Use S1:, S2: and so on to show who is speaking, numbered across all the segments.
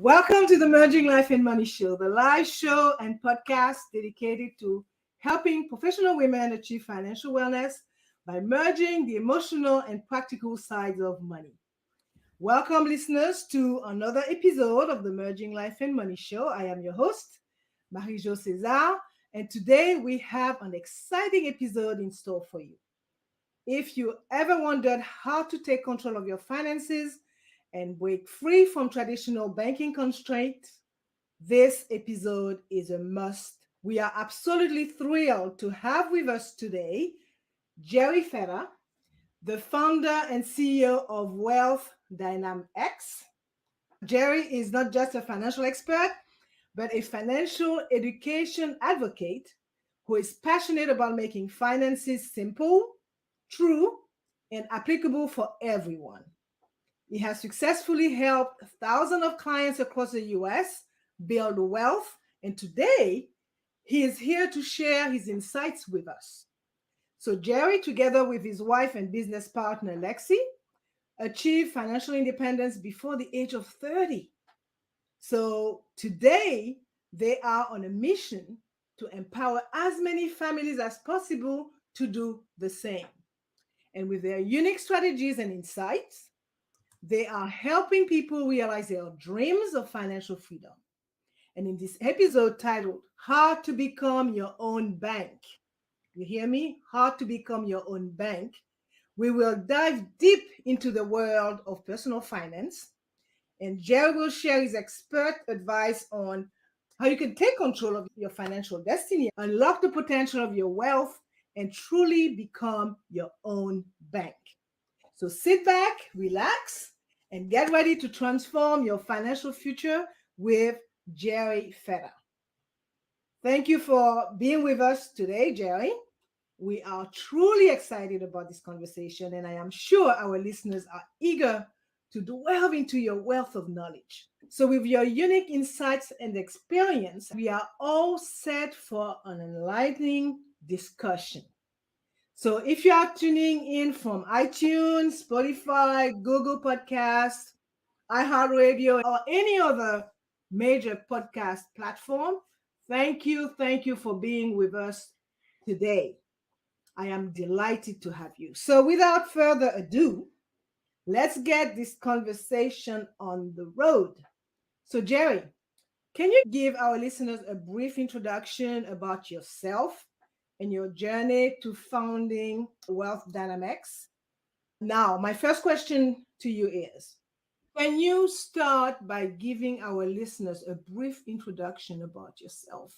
S1: Welcome to the Merging Life and Money Show, the live show and podcast dedicated to helping professional women achieve financial wellness by merging the emotional and practical sides of money. Welcome, listeners, to another episode of the Merging Life and Money Show. I am your host, Marie-Jo César, and today we have an exciting episode in store for you. If you ever wondered how to take control of your finances and break free from traditional banking constraints, this episode is a must. We are absolutely thrilled to have with us today Jerry Feder, the founder and CEO of Wealth Dynamics. Jerry is not just a financial expert, but a financial education advocate who is passionate about making finances simple, true, and applicable for everyone. He has successfully helped thousands of clients across the US build wealth, and today he is here to share his insights with us. So, Jerry, together with his wife and business partner Lexi, achieved financial independence before the age of 30. So, today they are on a mission to empower as many families as possible to do the same. And with their unique strategies and insights, they are helping people realize their dreams of financial freedom. And in this episode titled, How to Become Your Own Bank, you hear me? How to Become Your Own Bank, we will dive deep into the world of personal finance. And Jerry will share his expert advice on how you can take control of your financial destiny, unlock the potential of your wealth, and truly become your own bank. So sit back, relax, and get ready to transform your financial future with Jerry Feder. Thank you for being with us today, Jerry. We are truly excited about this conversation, and I am sure our listeners are eager to delve into your wealth of knowledge. So, with your unique insights and experience, we are all set for an enlightening discussion. So if you are tuning in from iTunes, Spotify, Google Podcasts, iHeartRadio, or any other major podcast platform, thank you for being with us today. I am delighted to have you. So without further ado, let's get this conversation on the road. So Jerry, can you give our listeners a brief introduction about yourself and your journey to founding Wealth Dynamics? Now, my first question to you is, can you start by giving our listeners a brief introduction about yourself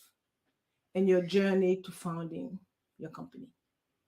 S1: and your journey to founding your company?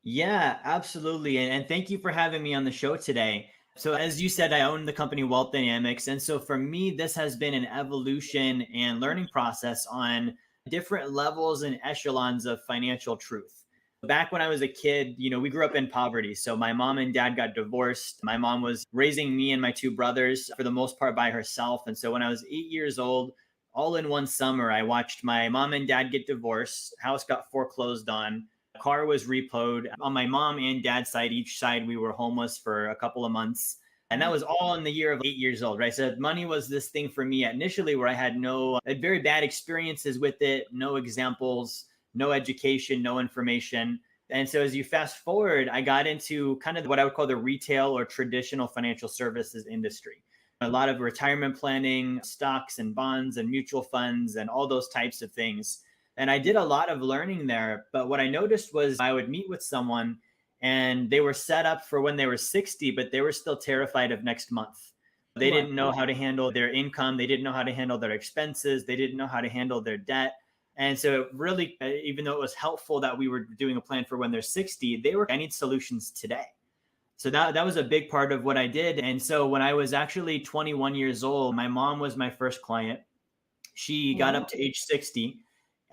S2: Yeah, absolutely. And thank you for having me on the show today. So, as you said, I own the company Wealth Dynamics. And so, for me, this has been an evolution and learning process on different levels and echelons of financial truth. Back when I was a kid, we grew up in poverty. So, my mom and dad got divorced. My mom was raising me and my two brothers for the most part by herself. And so, when I was 8 years old, all in one summer, I watched my mom and dad get divorced, house got foreclosed on, car was repoed. On my mom and dad's side, each side, we were homeless for a couple of months. And that was all in the year of 8 years old, right? So money was this thing for me initially where I had very bad experiences with it, no examples, no education, no information. And so as you fast forward, I got into kind of what I would call the retail or traditional financial services industry. A lot of retirement planning, stocks and bonds and mutual funds and all those types of things. And I did a lot of learning there. But what I noticed was I would meet with someone and they were set up for when they were 60, but they were still terrified of next month. They didn't know how to handle their income. They didn't know how to handle their expenses. They didn't know how to handle their debt. And so really, even though it was helpful that we were doing a plan for when they're 60, I need solutions today. So that was a big part of what I did. And so when I was actually 21 years old, my mom was my first client. She got up to age 60.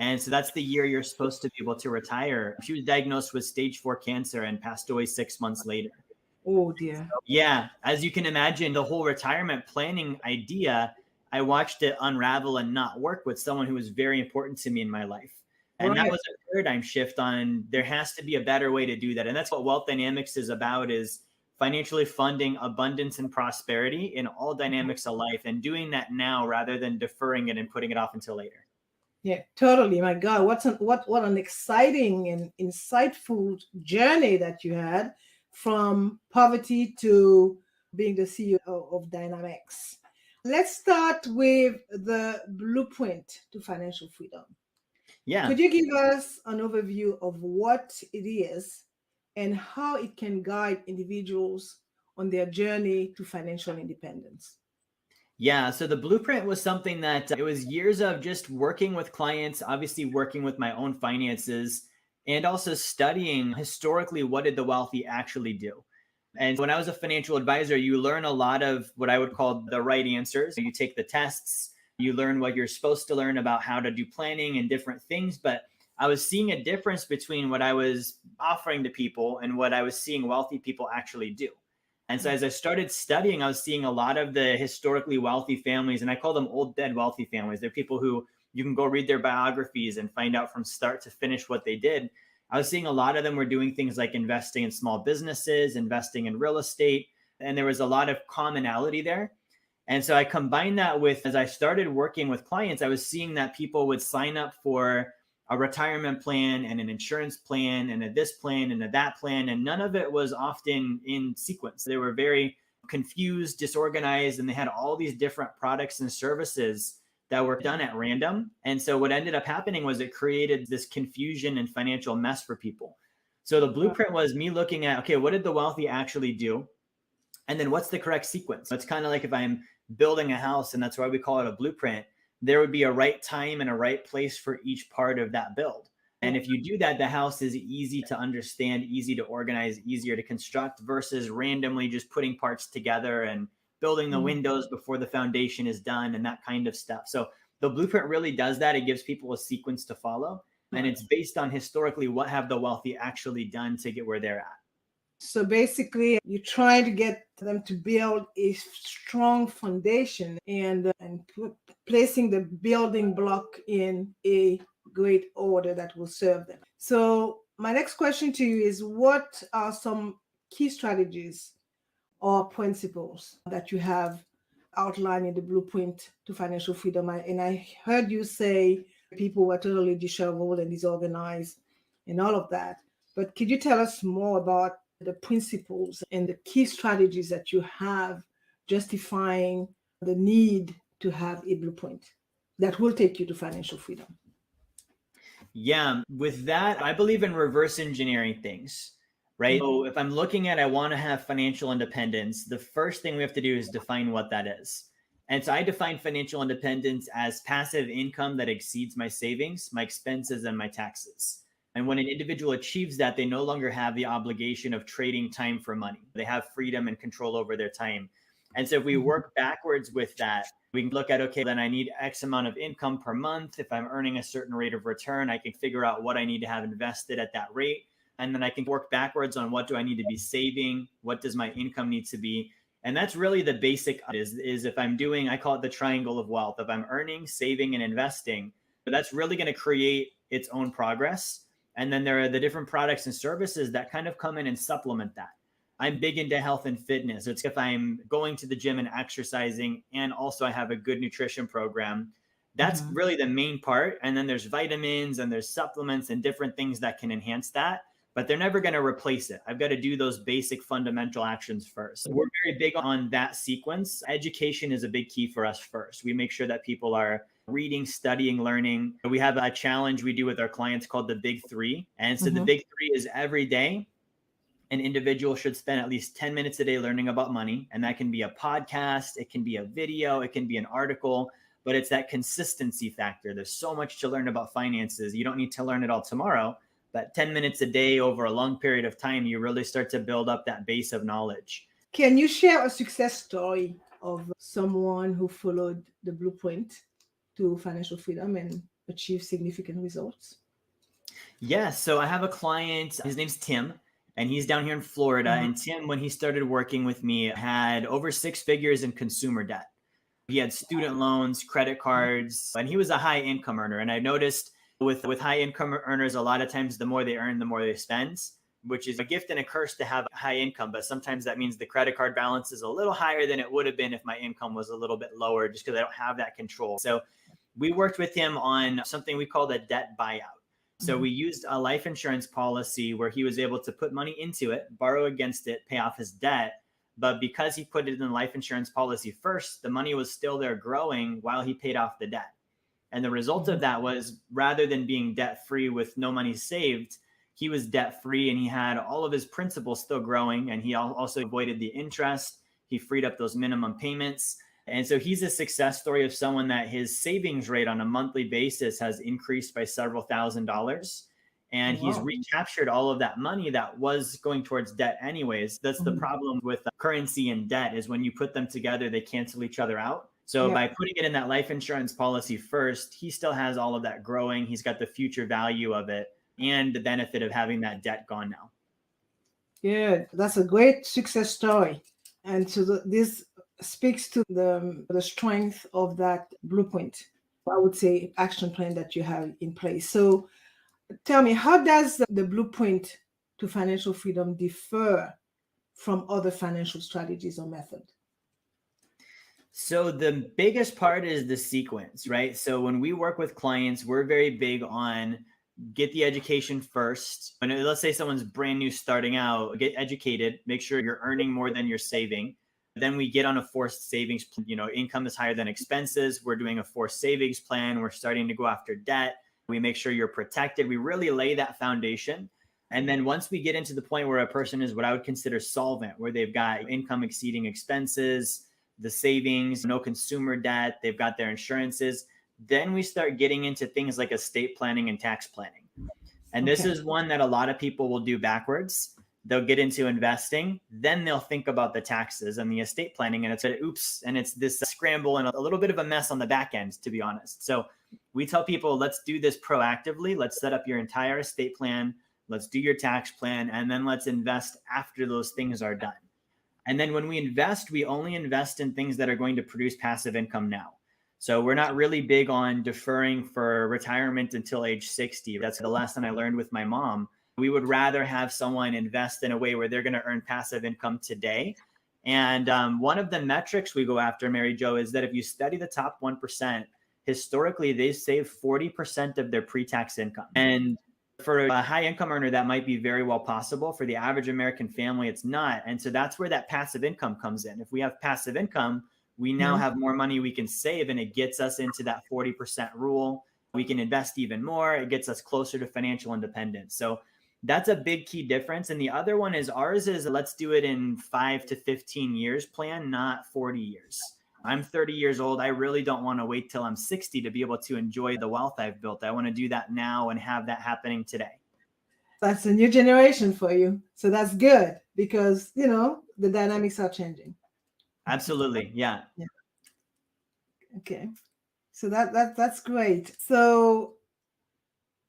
S2: And so that's the year you're supposed to be able to retire. She was diagnosed with stage 4 cancer and passed away 6 months later.
S1: Oh, dear.
S2: So, yeah. As you can imagine, the whole retirement planning idea, I watched it unravel and not work with someone who was very important to me in my life. And that was a paradigm shift on there has to be a better way to do that. And that's what Wealth Dynamics is about, is financially funding abundance and prosperity in all dynamics of life, and doing that now rather than deferring it and putting it off until later.
S1: Yeah, totally. My God, what an exciting and insightful journey that you had from poverty to being the CEO of Dynamics. Let's start with the blueprint to financial freedom.
S2: Yeah.
S1: Could you give us an overview of what it is and how it can guide individuals on their journey to financial independence?
S2: Yeah, so the blueprint was something that it was years of just working with clients, obviously working with my own finances, and also studying historically what did the wealthy actually do. And when I was a financial advisor, you learn a lot of what I would call the right answers. You take the tests, you learn what you're supposed to learn about how to do planning and different things. But I was seeing a difference between what I was offering to people and what I was seeing wealthy people actually do. And so as I started studying, I was seeing a lot of the historically wealthy families, and I call them old dead wealthy families. They're people who you can go read their biographies and find out from start to finish what they did. I was seeing a lot of them were doing things like investing in small businesses, investing in real estate, and there was a lot of commonality there. And so I combined that with, as I started working with clients, I was seeing that people would sign up for a retirement plan and an insurance plan and a this plan and a that plan. And none of it was often in sequence. They were very confused, disorganized, and they had all these different products and services that were done at random. And so what ended up happening was it created this confusion and financial mess for people. So the blueprint was me looking at, okay, what did the wealthy actually do? And then what's the correct sequence? It's kind of like if I'm building a house, and that's why we call it a blueprint, there would be a right time and a right place for each part of that build. And if you do that, the house is easy to understand, easy to organize, easier to construct versus randomly just putting parts together and building the windows before the foundation is done and that kind of stuff. So the blueprint really does that. It gives people a sequence to follow. And it's based on historically what have the wealthy actually done to get where they're at.
S1: So basically, you try to get them to build a strong foundation and placing the building block in a great order that will serve them. So my next question to you is, what are some key strategies or principles that you have outlined in the blueprint to financial freedom? And I heard you say people were totally disheveled and disorganized and all of that. But could you tell us more about the principles and the key strategies that you have justifying the need to have a blueprint that will take you to financial freedom?
S2: Yeah, with that, I believe in reverse engineering things, right? So if I'm looking at, I want to have financial independence, the first thing we have to do is define what that is. And so I define financial independence as passive income that exceeds my savings, my expenses, and my taxes. And when an individual achieves that, they no longer have the obligation of trading time for money. They have freedom and control over their time. And so if we work backwards with that, we can look at, okay, then I need X amount of income per month. If I'm earning a certain rate of return, I can figure out what I need to have invested at that rate. And then I can work backwards on what do I need to be saving? What does my income need to be? And that's really the basic is if I'm doing, I call it the triangle of wealth. If I'm earning, saving, and investing, that's really going to create its own progress. And then there are the different products and services that kind of come in and supplement that. I'm big into health and fitness. It's if I'm going to the gym and exercising, and also I have a good nutrition program. That's really the main part. And then there's vitamins and there's supplements and different things that can enhance that, but they're never going to replace it. I've got to do those basic fundamental actions first. We're very big on that sequence. Education is a big key for us first. We make sure that people are reading, studying, learning. We have a challenge we do with our clients called the Big Three. And so the Big Three is every day, an individual should spend at least 10 minutes a day learning about money. And that can be a podcast, it can be a video, it can be an article, but it's that consistency factor. There's so much to learn about finances. You don't need to learn it all tomorrow, but 10 minutes a day over a long period of time, you really start to build up that base of knowledge.
S1: Can you share a success story of someone who followed the blueprint to financial freedom and achieved significant results?
S2: Yes. So I have a client, his name's Tim, and he's down here in Florida. And Tim, when he started working with me, had over 6 figures in consumer debt. He had student loans, credit cards, and he was a high income earner. And I noticed with high income earners, a lot of times the more they earn, the more they spend. which is a gift and a curse to have high income. But sometimes that means the credit card balance is a little higher than it would have been if my income was a little bit lower, just because I don't have that control. So we worked with him on something we called a debt buyout. So we used a life insurance policy where he was able to put money into it, borrow against it, pay off his debt. But because he put it in the life insurance policy first, the money was still there growing while he paid off the debt. And the result of that was, rather than being debt free with no money saved, he was debt free and he had all of his principal still growing. And he also avoided the interest. He freed up those minimum payments. And so he's a success story of someone that his savings rate on a monthly basis has increased by several $1,000s. And he's recaptured all of that money that was going towards debt anyways. That's the problem with currency and debt, is when you put them together, they cancel each other out. So by putting it in that life insurance policy first, he still has all of that growing. He's got the future value of it and the benefit of having that debt gone now.
S1: Good. That's a great success story. And so this speaks to the strength of that blueprint, I would say, action plan that you have in place. So tell me, how does the blueprint to financial freedom differ from other financial strategies or methods?
S2: So the biggest part is the sequence, right? So when we work with clients, we're very big on get the education first. And let's say someone's brand new starting out, get educated, make sure you're earning more than you're saving. Then we get on a forced savings, income is higher than expenses. We're doing a forced savings plan. We're starting to go after debt. We make sure you're protected. We really lay that foundation. And then once we get into the point where a person is what I would consider solvent, where they've got income exceeding expenses, the savings, no consumer debt, they've got their insurances, then we start getting into things like estate planning and tax planning. And this is one that a lot of people will do backwards. They'll get into investing, then they'll think about the taxes and the estate planning, and it's and it's this scramble and a little bit of a mess on the back end, to be honest. So we tell people, let's do this proactively. Let's set up your entire estate plan. Let's do your tax plan, and then let's invest after those things are done. And then when we invest, we only invest in things that are going to produce passive income now. So we're not really big on deferring for retirement until age 60. That's the lesson I learned with my mom. We would rather have someone invest in a way where they're going to earn passive income today. And one of the metrics we go after, Mary Jo, is that if you study the top 1%, historically, they save 40% of their pre-tax income. And for a high income earner, that might be very well possible. For the average American family, it's not. And so that's where that passive income comes in. If we have passive income, we now have more money we can save, and it gets us into that 40% rule. We can invest even more. It gets us closer to financial independence. So that's a big key difference. And the other one is ours is let's do it in 5 to 15 years plan, not 40 years. I'm 30 years old. I really don't want to wait till I'm 60 to be able to enjoy the wealth I've built. I want to do that now and have that happening today.
S1: That's a new generation for you. So that's good because, the dynamics are changing.
S2: Absolutely. Yeah.
S1: Okay. So that's great. So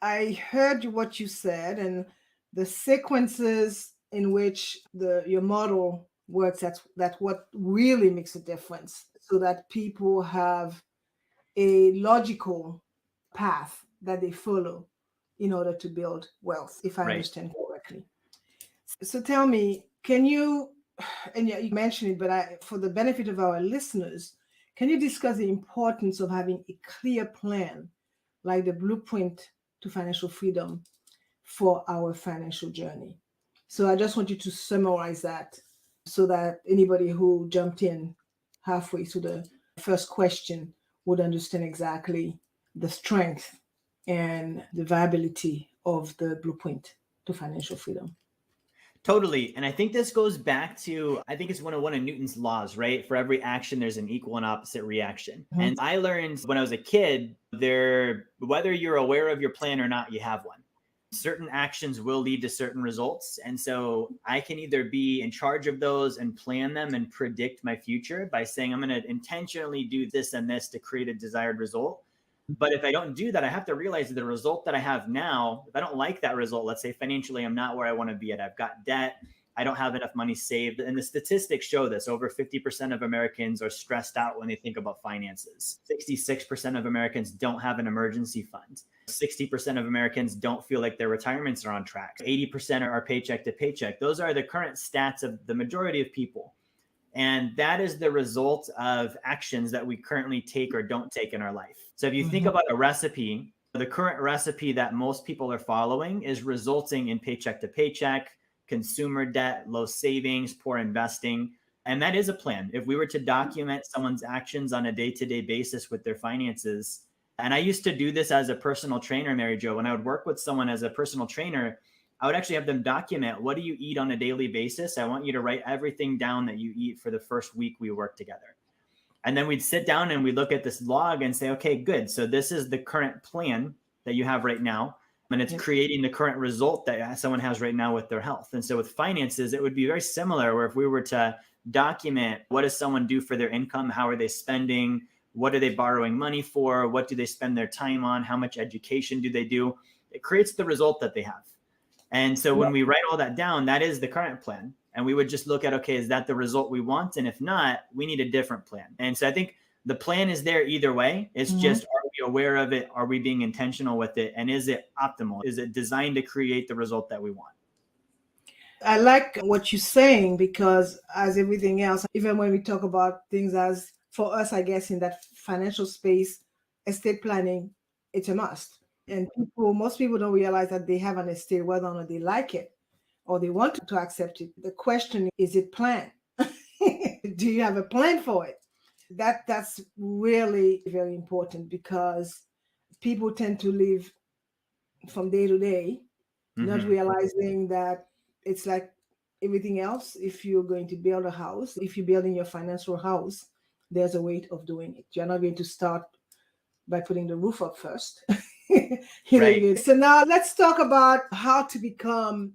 S1: I heard what you said and the sequences in which your model works. That's what really makes a difference, so that people have a logical path that they follow in order to build wealth, if I understand correctly. So tell me, can you, and you mentioned it, but for the benefit of our listeners, can you discuss the importance of having a clear plan, like the blueprint to financial freedom, for our financial journey? So I just want you to summarize that so that anybody who jumped in halfway through the first question would understand exactly the strength and the viability of the blueprint to financial freedom.
S2: Totally. And I think this goes back to, I think it's one of Newton's laws, right? For every action, there's an equal and opposite reaction. Mm-hmm. And I learned when I was a kid, whether you're aware of your plan or not, you have one. Certain actions will lead to certain results. And so I can either be in charge of those and plan them and predict my future by saying, I'm going to intentionally do this and this to create a desired result. But if I don't do that, I have to realize that the result that I have now, if I don't like that result, let's say financially, I'm not where I want to be at. I've got debt. I don't have enough money saved. And the statistics show this. Over 50% of Americans are stressed out when they think about finances. 66% of Americans don't have an emergency fund. 60% of Americans don't feel like their retirements are on track. 80% are paycheck to paycheck. Those are the current stats of the majority of people. And that is the result of actions that we currently take or don't take in our life. So if you think about a recipe, the current recipe that most people are following is resulting in paycheck to paycheck, consumer debt, low savings, poor investing. And that is a plan. If we were to document someone's actions on a day-to-day basis with their finances, and I used to do this as a personal trainer, Mary Jo, when I would work with someone as a personal trainer, I would actually have them document, what do you eat on a daily basis? I want you to write everything down that you eat for the first week we work together. And then we'd sit down and we look at this log and say, okay, good. So this is the current plan that you have right now. And it's creating the current result that someone has right now with their health. And so with finances, it would be very similar, where if we were to document, what does someone do for their income? How are they spending? What are they borrowing money for? What do they spend their time on? How much education do they do? It creates the result that they have. And so when we write all that down, that is the current plan. And we would just look at, okay, is that the result we want? And if not, we need a different plan. And so I think the plan is there either way. It's just, are we aware of it? Are we being intentional with it? And is it optimal? Is it designed to create the result that we want?
S1: I like what you're saying, because as everything else, even when we talk about things as, for us, I guess, in that financial space, estate planning, it's a must. And most people don't realize that they have an estate, whether or not they like it or they want to accept it. The question is it planned? Do you have a plan for it? That's really very important, because people tend to live from day to day, not realizing that it's like everything else. If you're going to build a house, if you're building your financial house, there's a way of doing it. You're not going to start by putting the roof up first. Right. So now let's talk about how to become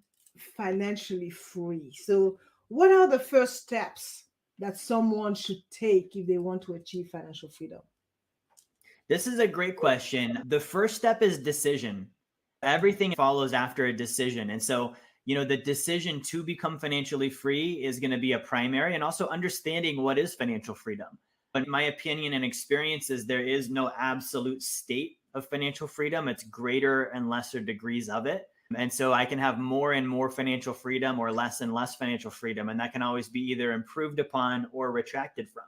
S1: financially free. So what are the first steps that someone should take if they want to achieve financial freedom?
S2: This is a great question. The first step is decision. Everything follows after a decision. And so, the decision to become financially free is going to be a primary, and also understanding what is financial freedom. But in my opinion and experiences, there is no absolute state of financial freedom. It's greater and lesser degrees of it. And so I can have more and more financial freedom or less and less financial freedom. And that can always be either improved upon or retracted from.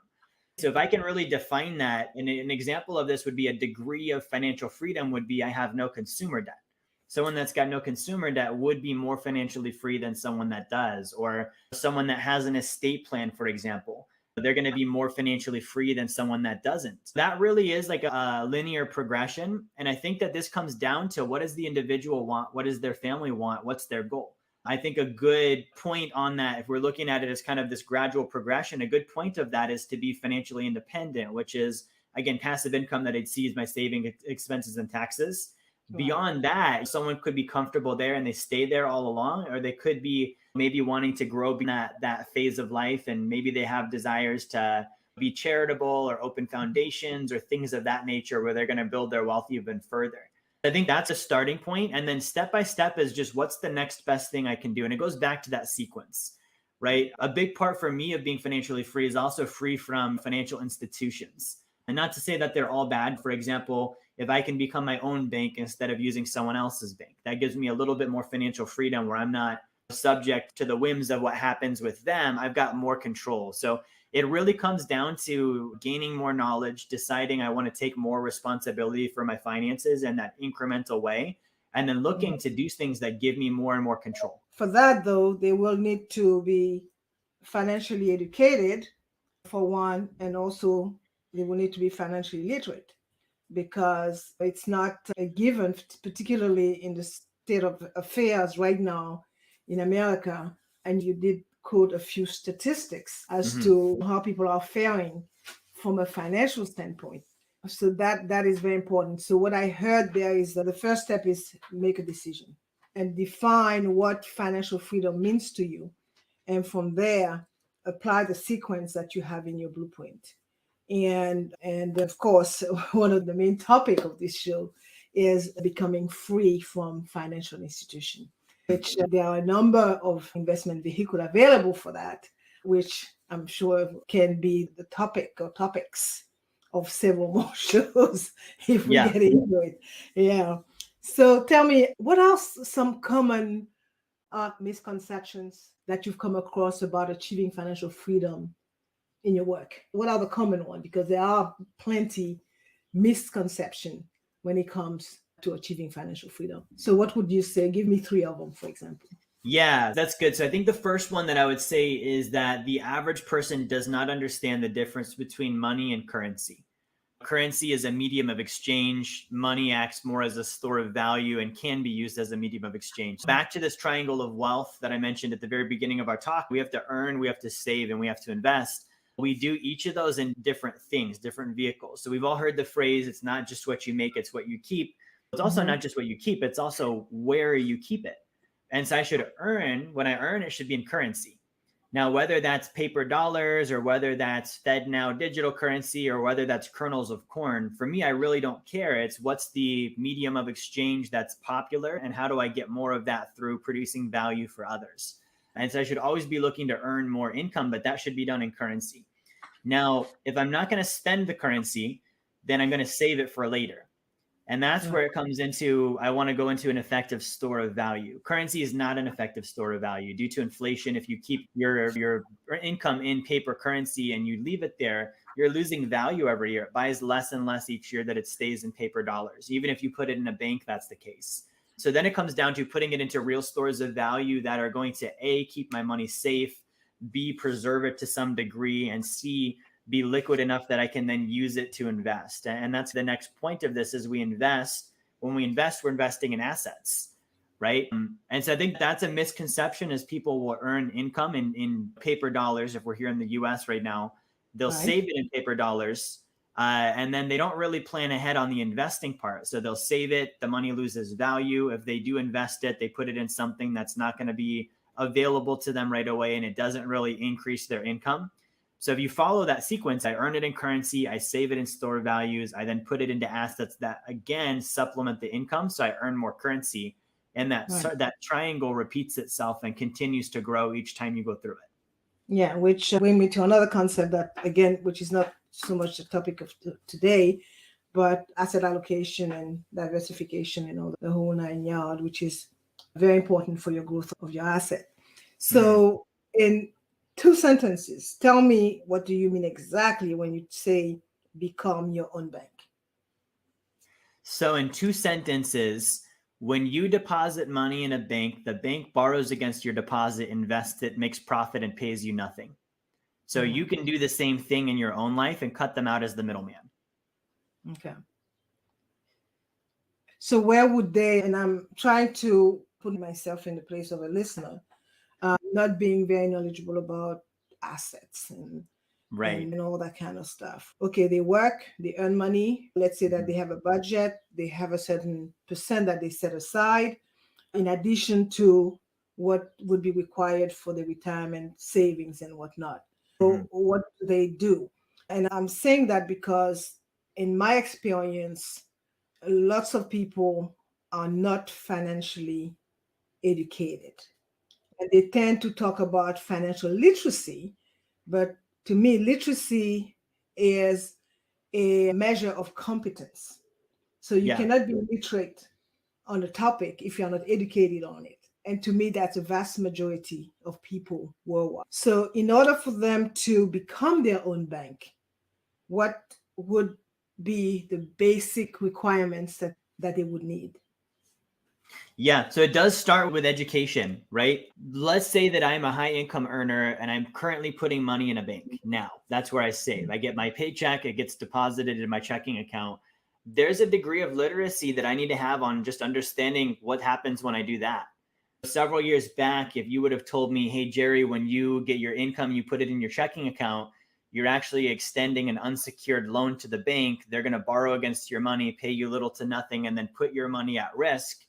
S2: So if I can really define that, and an example of this would be a degree of financial freedom would be, I have no consumer debt. Someone that's got no consumer debt would be more financially free than someone that does, or someone that has an estate plan, for example. They're going to be more financially free than someone that doesn't. That really is like a linear progression. And I think that this comes down to, what does the individual want? What does their family want? What's their goal? I think a good point on that, if we're looking at it as kind of this gradual progression, a good point of that is to be financially independent, which is, again, passive income that I'd see as my saving, expenses, and taxes. Beyond that, someone could be comfortable there and they stay there all along, or they could be maybe wanting to grow that phase of life, and maybe they have desires to be charitable or open foundations or things of that nature, where they're going to build their wealth even further. I think that's a starting point. And then step by step is just, what's the next best thing I can do? And it goes back to that sequence, right? A big part for me of being financially free is also free from financial institutions. And not to say that they're all bad. For example, if I can become my own bank instead of using someone else's bank, that gives me a little bit more financial freedom, where I'm not subject to the whims of what happens with them. I've got more control. So it really comes down to gaining more knowledge, deciding I want to take more responsibility for my finances in that incremental way, and then looking to do things that give me more and more control.
S1: For that, though, they will need to be financially educated, for one, and also they will need to be financially literate, because it's not a given, particularly in the state of affairs right now in America. And you did quote a few statistics as to how people are faring from a financial standpoint. So that is very important. So what I heard there is that the first step is make a decision and define what financial freedom means to you. And from there, apply the sequence that you have in your blueprint. And of course, one of the main topic of this show is becoming free from financial institution, which there are a number of investment vehicles available for that, which I'm sure can be the topic or topics of several more shows if we
S2: Yeah.
S1: get into it. Yeah. So tell me, what else some common misconceptions that you've come across about achieving financial freedom in your work? What are the common ones? Because there are plenty misconception when it comes to achieving financial freedom. So what would you say? Give me three of them, for example.
S2: Yeah, that's good. So I think the first one that I would say is that the average person does not understand the difference between money and currency. Currency is a medium of exchange. Money acts more as a store of value and can be used as a medium of exchange. Back to this triangle of wealth that I mentioned at the very beginning of our talk, we have to earn, we have to save, and we have to invest. We do each of those in different things, different vehicles. So we've all heard the phrase, it's not just what you make, it's what you keep. It's also not just what you keep, it's also where you keep it. And so I should earn, when I earn, it should be in currency. Now, whether that's paper dollars or whether that's FedNow digital currency or whether that's kernels of corn, for me, I really don't care. It's what's the medium of exchange that's popular and how do I get more of that through producing value for others? And so I should always be looking to earn more income, but that should be done in currency. Now, if I'm not going to spend the currency, then I'm going to save it for later. And that's where it comes into, I want to go into an effective store of value. Currency is not an effective store of value due to inflation. If you keep your income in paper currency and you leave it there, you're losing value every year. It buys less and less each year that it stays in paper dollars. Even if you put it in a bank, that's the case. So then it comes down to putting it into real stores of value that are going to A, keep my money safe, B, preserve it to some degree, and C, be liquid enough that I can then use it to invest. And that's the next point of this is we invest. When we invest, we're investing in assets, right? And so I think that's a misconception is people will earn income in paper dollars. If we're here in the US right now, they'll save it in paper dollars. And then they don't really plan ahead on the investing part. So they'll save it, the money loses value. If they do invest it, they put it in something that's not going to be available to them right away and it doesn't really increase their income. So if you follow that sequence, I earn it in currency, I save it in store values, I then put it into assets that again supplement the income. So I earn more currency, and that triangle repeats itself and continues to grow each time you go through it.
S1: Yeah, which brings me to another concept that again, which is not so much the topic of today, but asset allocation and diversification and all the whole nine yard, which is very important for your growth of your asset. So in 2 sentences, tell me, what do you mean exactly when you say become your own bank?
S2: So in 2 sentences, when you deposit money in a bank, the bank borrows against your deposit, invests it, makes profit, and pays you nothing. So you can do the same thing in your own life and cut them out as the middleman.
S1: Okay. So where would they, and I'm trying to put myself in the place of a listener, not being very knowledgeable about assets and all that kind of stuff. Okay, they work, they earn money. Let's say that they have a budget, they have a certain percent that they set aside in addition to what would be required for the retirement savings and whatnot. So what do they do? And I'm saying that because in my experience, lots of people are not financially educated. And they tend to talk about financial literacy, but to me, literacy is a measure of competence. So you cannot be literate on the topic if you're not educated on it. And to me, that's a vast majority of people worldwide. So in order for them to become their own bank, what would be the basic requirements that they would need?
S2: Yeah, so it does start with education, right? Let's say that I'm a high income earner and I'm currently putting money in a bank. Now, that's where I save. I get my paycheck, it gets deposited in my checking account. There's a degree of literacy that I need to have on just understanding what happens when I do that. Several years back, if you would have told me, hey, Jerry, when you get your income, you put it in your checking account, you're actually extending an unsecured loan to the bank. They're going to borrow against your money, pay you little to nothing, and then put your money at risk.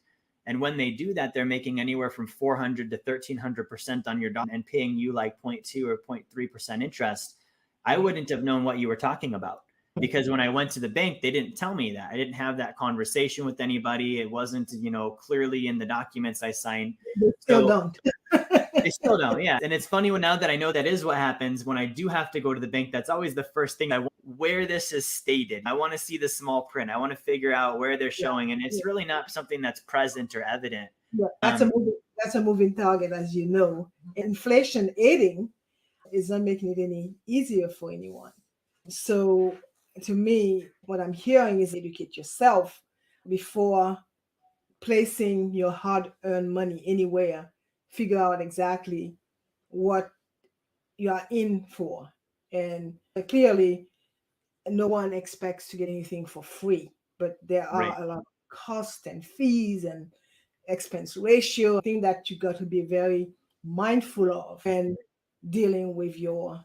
S2: And when they do that, they're making anywhere from 400 to 1,300% on your dollar and paying you like 0.2 or 0.3% interest. I wouldn't have known what you were talking about because when I went to the bank, they didn't tell me that. I didn't have that conversation with anybody. It wasn't, clearly in the documents I signed.
S1: They still don't.
S2: They still don't. Yeah. And it's funny now that I know that is what happens when I do have to go to the bank. That's always the first thing where this is stated. I want to see the small print. I want to figure out where they're showing, and it's really not something that's present or evident.
S1: Yeah, that's a moving target, as you know. Inflation aiding is not making it any easier for anyone. So to me, what I'm hearing is educate yourself before placing your hard-earned money anywhere. Figure out exactly what you are in for. And clearly, no one expects to get anything for free, but there are a lot of costs and fees and expense ratio, thing that you got to be very mindful of and dealing with your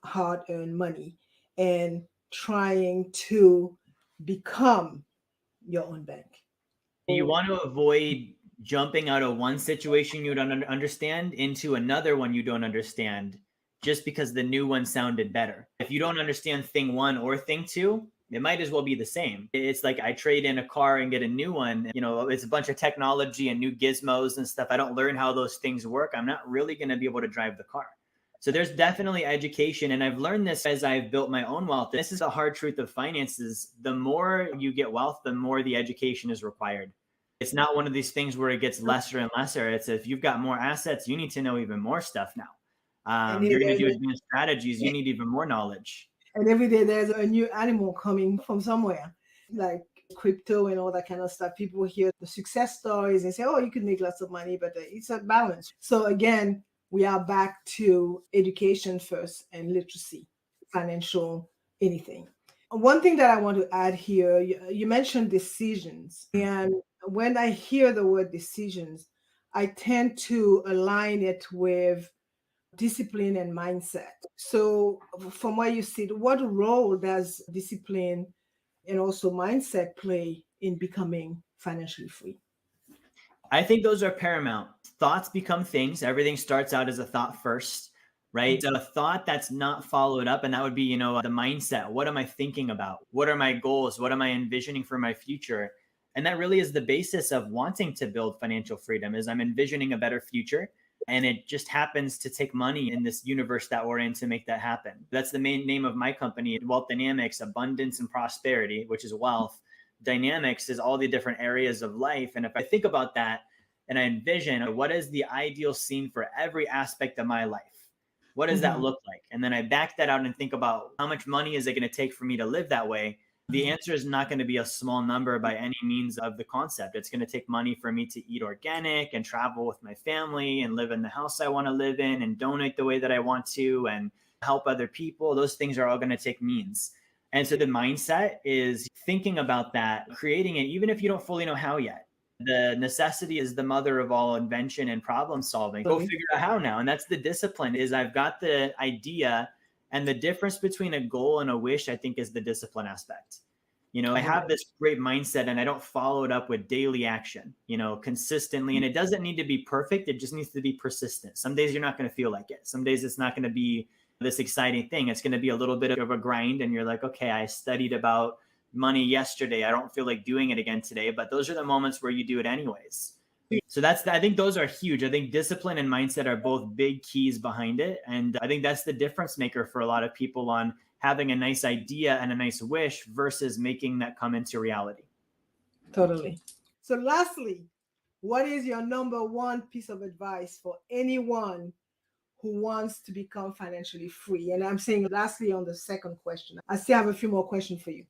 S1: hard-earned money and trying to become your own bank.
S2: You want to avoid jumping out of one situation you don't understand into another one you don't understand just because the new one sounded better. If you don't understand thing one or thing two, it might as well be the same. It's like I trade in a car and get a new one. You know, it's a bunch of technology and new gizmos and stuff. I don't learn how those things work. I'm not really going to be able to drive the car. So there's definitely education. And I've learned this as I've built my own wealth. This is the hard truth of finances. The more you get wealth, the more the education is required. It's not one of these things where it gets lesser and lesser. It's if you've got more assets, you need to know even more stuff now. You're going to do advanced strategies. You need even more knowledge.
S1: And every day there's a new animal coming from somewhere, like crypto and all that kind of stuff. People hear the success stories and say, oh, you could make lots of money, but it's a balance. So again, we are back to education first and literacy, financial, anything. One thing that I want to add here, you mentioned decisions. And when I hear the word decisions, I tend to align it with discipline and mindset. So from where you sit, what role does discipline and also mindset play in becoming financially free?
S2: I think those are paramount. Thoughts become things. Everything starts out as a thought first, right? So a thought that's not followed up, and that would be, you know, the mindset. What am I thinking about? What are my goals? What am I envisioning for my future? And that really is the basis of wanting to build financial freedom, is I'm envisioning a better future. And it just happens to take money in this universe that we're in to make that happen. That's the main name of my company, Wealth Dynamics, abundance and prosperity, which is wealth. Dynamics is all the different areas of life. And if I think about that and I envision what is the ideal scene for every aspect of my life, what does that look like? And then I back that out and think about how much money is it going to take for me to live that way? The answer is not going to be a small number by any means of the concept. It's going to take money for me to eat organic and travel with my family and live in the house I want to live in and donate the way that I want to and help other people. Those things are all going to take means. And so the mindset is thinking about that, creating it, even if you don't fully know how yet. The necessity is the mother of all invention and problem solving. Go figure out how now. And that's the discipline, is I've got the idea. And the difference between a goal and a wish, I think, is the discipline aspect. You know, I have this great mindset and I don't follow it up with daily action, you know, consistently. And it doesn't need to be perfect. It just needs to be persistent. Some days you're not going to feel like it. Some days it's not going to be this exciting thing. It's going to be a little bit of a grind. And you're like, okay, I studied about money yesterday. I don't feel like doing it again today. But those are the moments where you do it anyways. So I think those are huge. I think discipline and mindset are both big keys behind it. And I think that's the difference maker for a lot of people on having a nice idea and a nice wish versus making that come into reality.
S1: Totally. So lastly, what is your number one piece of advice for anyone who wants to become financially free? And I'm saying lastly on the second question. I still have a few more questions for you.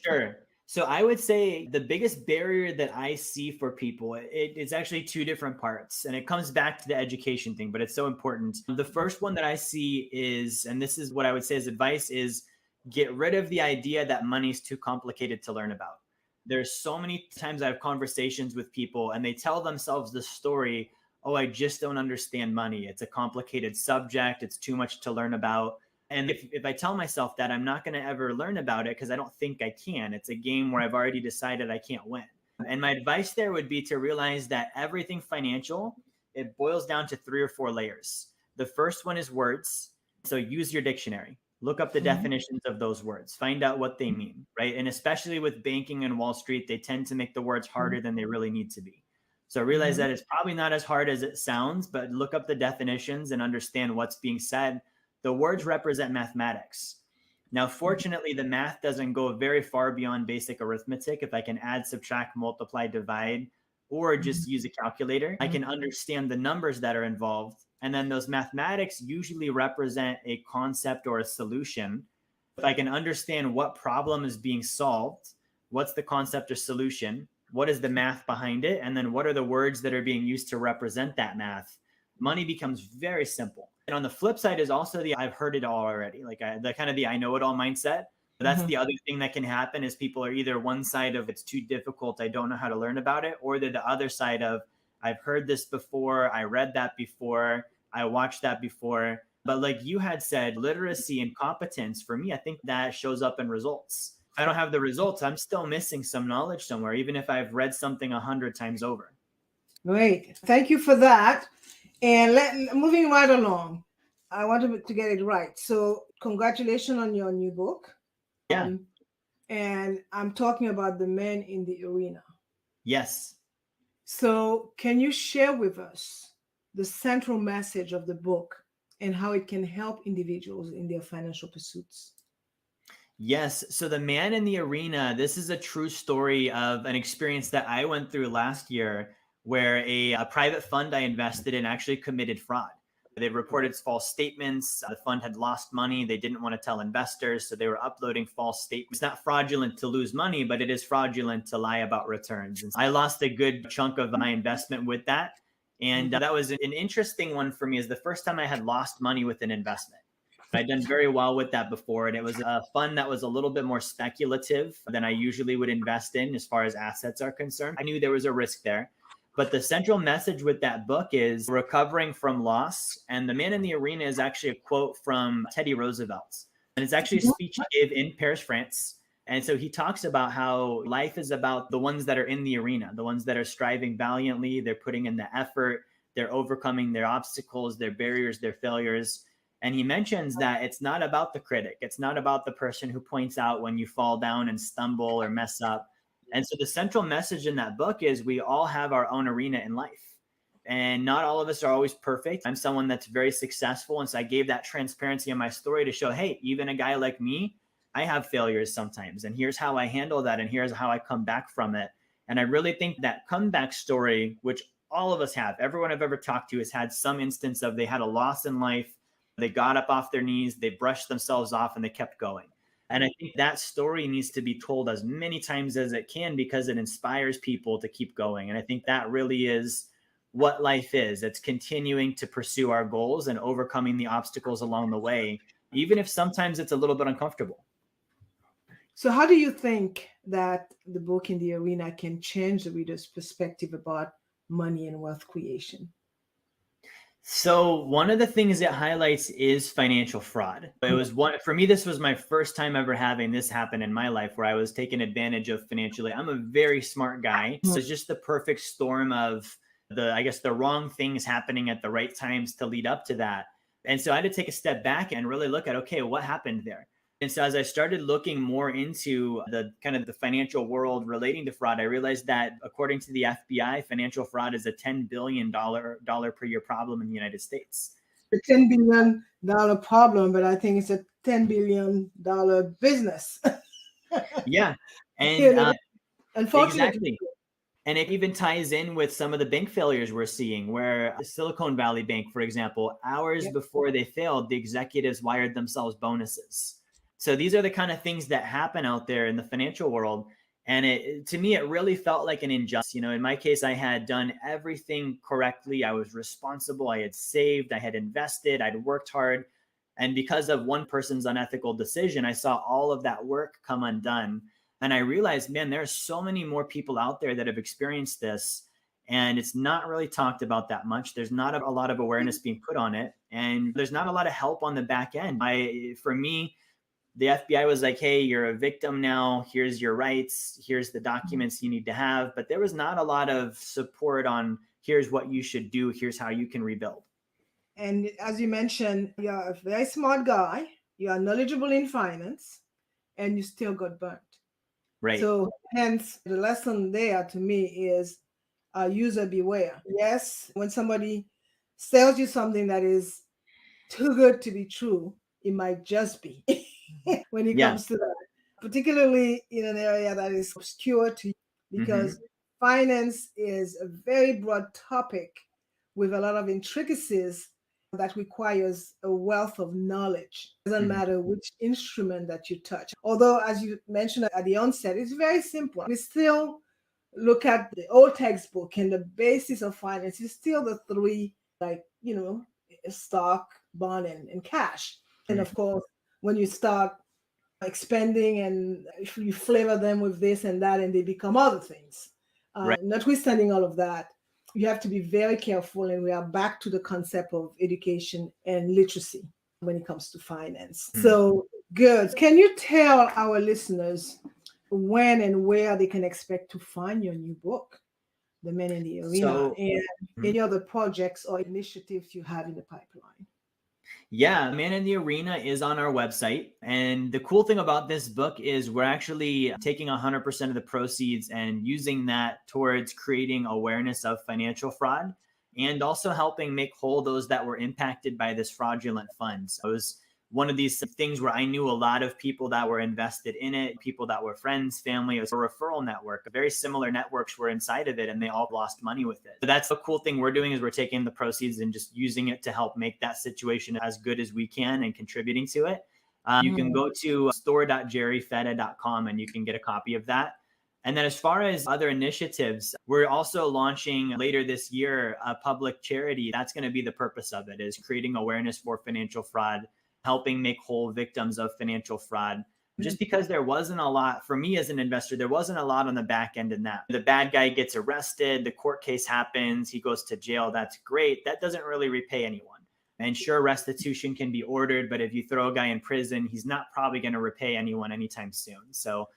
S2: Sure. So I would say the biggest barrier that I see for people, it's actually two different parts, and it comes back to the education thing, but it's so important. The first one that I see is, and this is what I would say as advice, is get rid of the idea that money's too complicated to learn about. There's so many times I have conversations with people and they tell themselves the story, oh, I just don't understand money. It's a complicated subject. It's too much to learn about. And if I tell myself that, I'm not going to ever learn about it because I don't think I can. It's a game where I've already decided I can't win. And my advice there would be to realize that everything financial, it boils down to 3 or 4 layers. The first one is words. So use your dictionary. Look up the definitions of those words. Find out what they mean, right? And especially with banking and Wall Street, they tend to make the words harder than they really need to be. So realize that it's probably not as hard as it sounds, but look up the definitions and understand what's being said. The words represent mathematics. Now, fortunately, the math doesn't go very far beyond basic arithmetic. If I can add, subtract, multiply, divide, or just use a calculator, I can understand the numbers that are involved. And then those mathematics usually represent a concept or a solution. If I can understand what problem is being solved, what's the concept or solution, what is the math behind it, and then what are the words that are being used to represent that math, money becomes very simple. And on the flip side is also the I've heard it all already, like the kind of the I know it all mindset. That's the other thing that can happen is people are either one side of it's too difficult, I don't know how to learn about it, or they're the other side of I've heard this before, I read that before, I watched that before. But like you had said, literacy and competence, for me, I think that shows up in results. If I don't have the results, I'm still missing some knowledge somewhere, even if I've read something 100 times over.
S1: Great. Thank you for that. And moving right along, I wanted to get it right. So congratulations on your new book.
S2: Yeah.
S1: And I'm talking about the men in the arena.
S2: Yes.
S1: So can you share with us the central message of the book and how it can help individuals in their financial pursuits?
S2: Yes. So the man in the arena, this is a true story of an experience that I went through last year where a private fund I invested in actually committed fraud. They reported false statements. The fund had lost money. They didn't want to tell investors, so they were uploading false statements. It's not fraudulent to lose money, but it is fraudulent to lie about returns. And I lost a good chunk of my investment with that. And that was an interesting one for me. Is the first time I had lost money with an investment. I'd done very well with that before, and it was a fund that was a little bit more speculative than I usually would invest in as far as assets are concerned. I knew there was a risk there. But the central message with that book is recovering from loss. And the man in the arena is actually a quote from Teddy Roosevelt. And it's actually a speech he gave in Paris, France. And so he talks about how life is about the ones that are in the arena, the ones that are striving valiantly. They're putting in the effort. They're overcoming their obstacles, their barriers, their failures. And he mentions that it's not about the critic. It's not about the person who points out when you fall down and stumble or mess up. And so the central message in that book is we all have our own arena in life. And not all of us are always perfect. I'm someone that's very successful. And so I gave that transparency in my story to show, hey, even a guy like me, I have failures sometimes. And here's how I handle that. And here's how I come back from it. And I really think that comeback story, which all of us have, everyone I've ever talked to has had some instance of they had a loss in life. They got up off their knees, they brushed themselves off, and they kept going. And I think that story needs to be told as many times as it can because it inspires people to keep going. And I think that really is what life is. It's continuing to pursue our goals and overcoming the obstacles along the way, even if sometimes it's a little bit uncomfortable.
S1: So how do you think that the book in the arena can change the reader's perspective about money and wealth creation?
S2: So one of the things it highlights is financial fraud. It was one for me. This was my first time ever having this happen in my life where I was taken advantage of financially. I'm a very smart guy. So it's just the perfect storm of the wrong things happening at the right times to lead up to that. And so I had to take a step back and really look at, okay, what happened there? And so as I started looking more into the kind of the financial world relating to fraud, I realized that according to the FBI, financial fraud is a $10 billion per year problem in the United States.
S1: A $10 billion problem, but I think it's a $10 billion business.
S2: Yeah. And
S1: unfortunately.
S2: Exactly. And it even ties in with some of the bank failures we're seeing, where Silicon Valley Bank, for example, hours before they failed, the executives wired themselves bonuses. So these are the kind of things that happen out there in the financial world. And to me, it really felt like an injustice. In my case, I had done everything correctly. I was responsible. I had saved. I had invested. I'd worked hard. And because of one person's unethical decision, I saw all of that work come undone. And I realized, man, there are so many more people out there that have experienced this. And it's not really talked about that much. There's not a lot of awareness being put on it. And there's not a lot of help on the back end. For me, the FBI was like, hey, you're a victim now. Here's your rights. Here's the documents you need to have. But there was not a lot of support on here's what you should do. Here's how you can rebuild.
S1: And as you mentioned, you're a very smart guy. You are knowledgeable in finance and you still got burnt.
S2: Right.
S1: So hence the lesson there to me is user beware. Yes, when somebody sells you something that is too good to be true, it might just be. when it
S2: Yeah.
S1: comes to that, particularly in an area that is obscure to you, because finance is a very broad topic with a lot of intricacies that requires a wealth of knowledge. It doesn't matter which instrument that you touch. Although, as you mentioned at the onset, it's very simple. We still look at the old textbook, and the basis of finance is still the three, like, stock, bond, and cash. And of course, when you start expanding and if you flavor them with this and that, and they become other things.
S2: Right.
S1: Notwithstanding all of that, you have to be very careful. And we are back to the concept of education and literacy when it comes to finance. So good. Can you tell our listeners when and where they can expect to find your new book, The Men in the Arena, and any other projects or initiatives you have in the pipeline?
S2: Yeah, Man in the Arena is on our website. And the cool thing about this book is we're actually taking 100% of the proceeds and using that towards creating awareness of financial fraud and also helping make whole those that were impacted by this fraudulent funds. It was one of these things where I knew a lot of people that were invested in it, people that were friends, family. It was a referral network. Very similar networks were inside of it, and they all lost money with it. So that's the cool thing we're doing, is we're taking the proceeds and just using it to help make that situation as good as we can and contributing to it. You can go to store.jerryfetta.com and you can get a copy of that. And then as far as other initiatives, we're also launching later this year a public charity. That's going to be the purpose of it, is creating awareness for financial fraud, helping make whole victims of financial fraud. Just because there wasn't a lot, for me as an investor, there wasn't a lot on the back end in that. The bad guy gets arrested, the court case happens, he goes to jail. That's great. That doesn't really repay anyone. And sure, restitution can be ordered, but if you throw a guy in prison, he's not probably going to repay anyone anytime soon. So,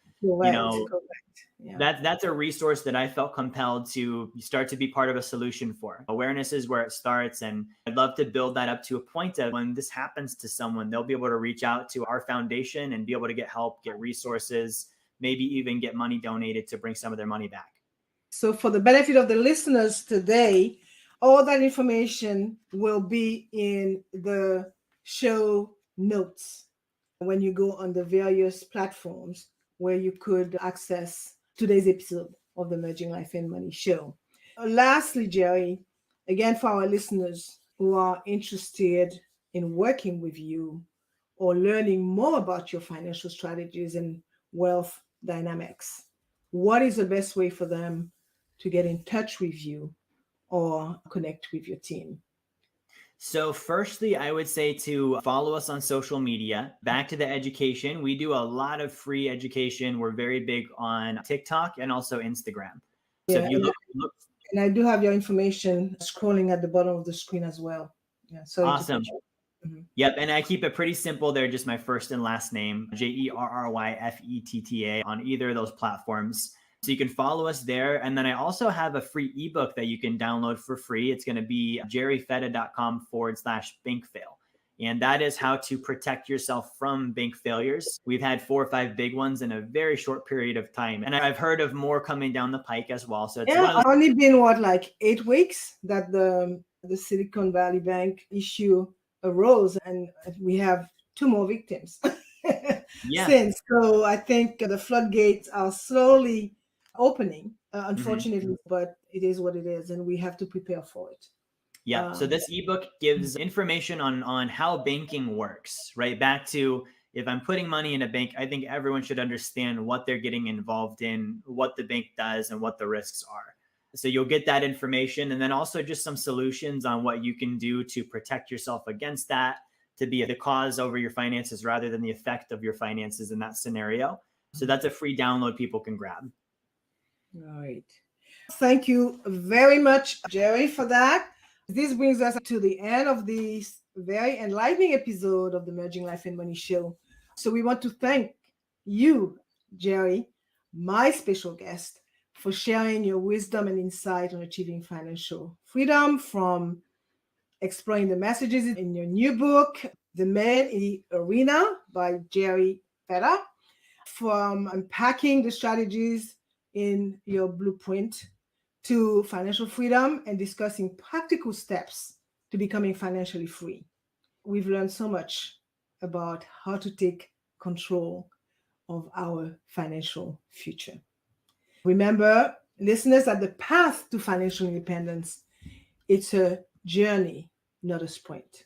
S2: that's a resource that I felt compelled to start to be part of a solution for. Awareness is where it starts. And I'd love to build that up to a point of when this happens to someone, they'll be able to reach out to our foundation and be able to get help, get resources, maybe even get money donated to bring some of their money back.
S1: So for the benefit of the listeners today, all that information will be in the show notes when you go on the various platforms where you could access today's episode of the Merging Life and Money show. Lastly, Jerry, again, for our listeners who are interested in working with you or learning more about your financial strategies and wealth dynamics, what is the best way for them to get in touch with you or connect with your team?
S2: So firstly, I would say to follow us on social media. Back to the education. We do a lot of free education. We're very big on TikTok and also Instagram. So if you look,
S1: and I do have your information scrolling at the bottom of the screen as well. Yeah, so
S2: awesome. Yep. And I keep it pretty simple there. Just my first and last name, JERRYFETTA, on either of those platforms. So you can follow us there. And then I also have a free ebook that you can download for free. It's going to be jerryfetta.com/bankfail. And that is how to protect yourself from bank failures. We've had 4 or 5 big ones in a very short period of time. And I've heard of more coming down the pike as well. So it's
S1: only been like 8 weeks that the Silicon Valley Bank issue arose, and we have 2 more victims since. So I think the floodgates are slowly opening, unfortunately, but it is what it is, and we have to prepare for it.
S2: Yeah. So this ebook gives information on how banking works, right? Back to, if I'm putting money in a bank, I think everyone should understand what they're getting involved in, what the bank does, and what the risks are. So you'll get that information, and then also just some solutions on what you can do to protect yourself against that, to be the cause over your finances rather than the effect of your finances in that scenario. So that's a free download people can grab.
S1: All right. Thank you very much, Jerry, for that. This brings us to the end of this very enlightening episode of the Merging Life and Money show. So we want to thank you, Jerry, my special guest, for sharing your wisdom and insight on achieving financial freedom, from exploring the messages in your new book, The Man in the Arena by Jerry Fetta, from unpacking the strategies in your blueprint to financial freedom and discussing practical steps to becoming financially free. We've learned so much about how to take control of our financial future. Remember, listeners, that the path to financial independence, it's a journey, not a sprint.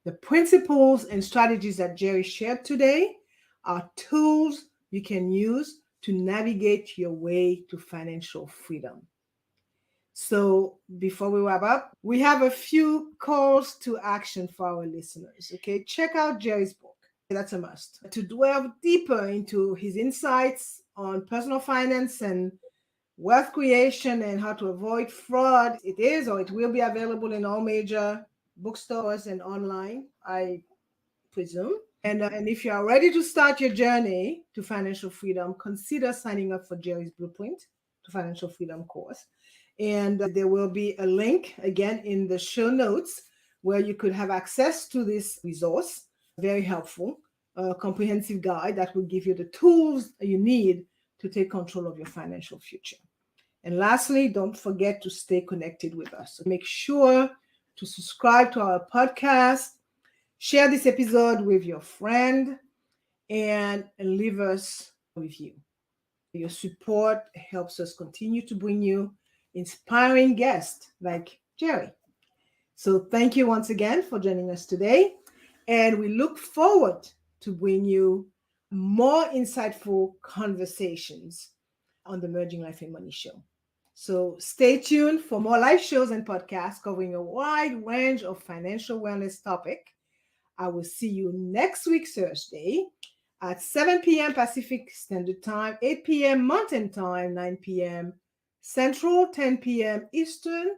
S1: The principles and strategies that Jerry shared today are tools you can use to navigate your way to financial freedom. So before we wrap up, we have a few calls to action for our listeners. Okay, check out Jerry's book. That's a must. To delve deeper into his insights on personal finance and wealth creation and how to avoid fraud, it is or it will be available in all major bookstores and online, I presume. And if you are ready to start your journey to financial freedom, consider signing up for Jerry's Blueprint to Financial Freedom course. And there will be a link again in the show notes where you could have access to this resource. Very helpful, comprehensive guide that will give you the tools you need to take control of your financial future. And lastly, don't forget to stay connected with us. So make sure to subscribe to our podcast, share this episode with your friend, and leave us a review. Your support helps us continue to bring you inspiring guests like Jerry. So thank you once again for joining us today. And we look forward to bring you more insightful conversations on the Merging Life and Money Show. So stay tuned for more live shows and podcasts covering a wide range of financial wellness topics. I will see you next week, Thursday, at 7 p.m. Pacific Standard Time, 8 p.m. Mountain Time, 9 p.m. Central, 10 p.m. Eastern,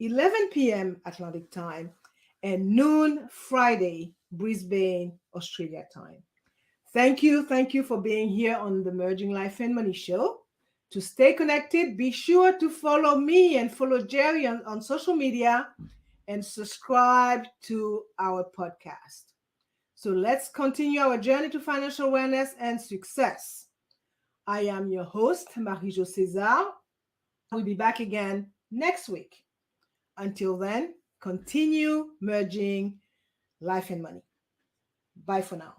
S1: 11 p.m. Atlantic Time, and noon Friday, Brisbane, Australia time. Thank you for being here on the Merging Life and Money Show. To stay connected, be sure to follow me and follow Jerry on social media and subscribe to our podcast. So let's continue our journey to financial wellness and success. I am your host, Marie-Jo César. We'll be back again next week. Until then, continue merging life and money. Bye for now.